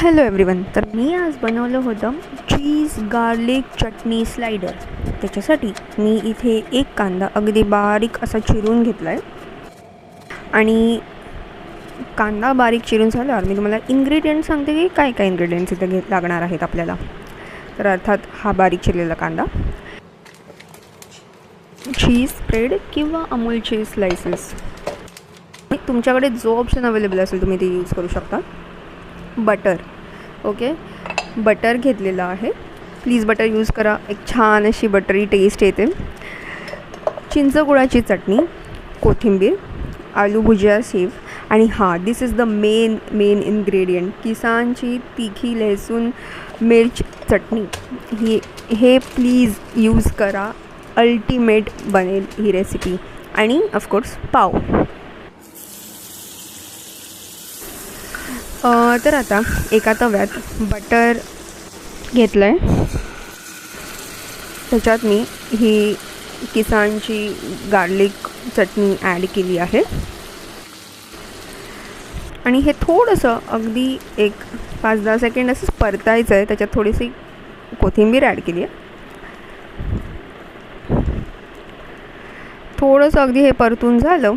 Hello everyone. तर मी आज बनवलं होतं चीज गार्लिक चटणी स्लायडर. त्याच्यासाठी मी इथे एक कांदा अगदी बारीक असा चिरून घेतला आहे. आणि कांदा बारीक चिरून झाल्यावर मी तुम्हाला इन्ग्रेडियंट सांगते की काय काय इन्ग्रेडियंट्स इथे लागणार आहेत आपल्याला. तर अर्थात हा बारीक चिरलेला कांदा, चीज स्प्रेड किंवा अमूल चीज स्लायसेस, तुमच्याकडे जो ऑप्शन अवेलेबल असेल तुम्ही ते यूज करू शकता. बटर, ओके, बटर घेतलेलं आहे. प्लीज बटर यूज करा, एक छान अशी बटरी टेस्ट येते. चिंचगुळाची चटणी, कोथिंबीर, आलू भुजिया सेव आणि दिस इज द मेन इन्ग्रेडियंट, किसानची तिखी लहसून मिर्च चटणी. हे प्लीज यूज करा, अल्टिमेट बनेल ही रेसिपी. आणि ऑफकोर्स पाव. तर आता एका तव्यात बटर घेतलं आहे. त्याच्यात मी ही किसानची गार्लिक चटणी ॲड केली आहे. आणि हे थोडंसं अगदी एक 5-10 सेकंड असंच परतायचं आहे. त्याच्यात थोडीशी कोथिंबीर ॲड केली आहे. थोडंसं अगदी हे परतून झालं,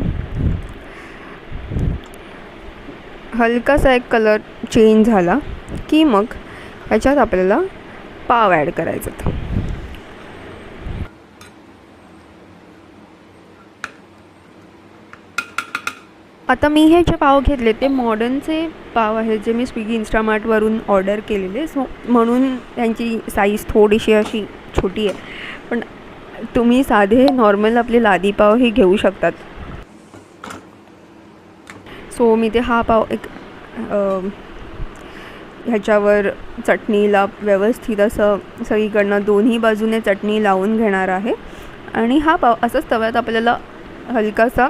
हलकासा एक कलर चेंज झाला की मग याच्यात आपल्याला पाव ॲड करायचं. आता मी हे जे पाव घेतले ते मॉडर्नचे पाव आहेत, जे मी स्विगी इन्स्टामार्टवरून ऑर्डर केलेले. सो म्हणून त्यांची साईज थोडीशी अशी छोटी आहे. पण तुम्ही साधे नॉर्मल आपले लादी पाव हे घेऊ शकतात. सो मी ते हा पाव एक ह्याच्यावर चटणीला व्यवस्थित असं सगळीकडनं दोन्ही बाजूने चटणी लावून घेणार आहे. आणि हा पाव असंच तव्यात आपल्याला हलकासा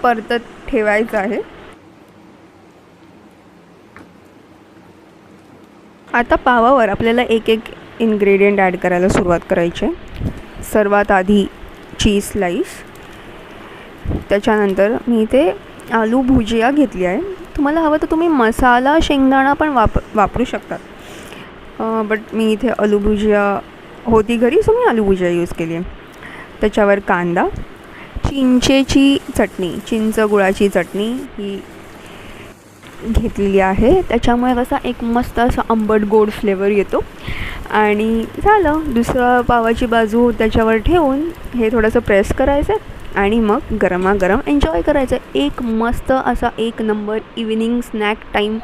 परतत ठेवायचा आहे. आता पावावर आपल्याला एक एक इन्ग्रेडियंट ॲड करायला सुरुवात करायची आहे. सर्वात आधी चीज स्लाईस, त्याच्यानंतर मी ते आलू भुजिया घेतली आहे. तुम्हाला हवं तर तुम्ही मसाला शेंगदाणा पण वापरू शकतात. बट मी इथे आलू भुजिया होती घरी, सो मी आलू भुजिया यूज केली आहे. त्याच्यावर कांदा, चिंचेची चटणी, चिंच गुळाची चटणी ही घेतलेली आहे. त्याच्यामुळे कसा एक मस्त असा आंबट गोड फ्लेवर येतो. आणि झालं, दुसरं पावाची बाजू त्याच्यावर ठेवून हे थोडंसं प्रेस करायचं आणि मग गरमागरम एन्जॉय करायचं. एक मस्त असा एक नंबर इव्हिनिंग स्नॅक टाईम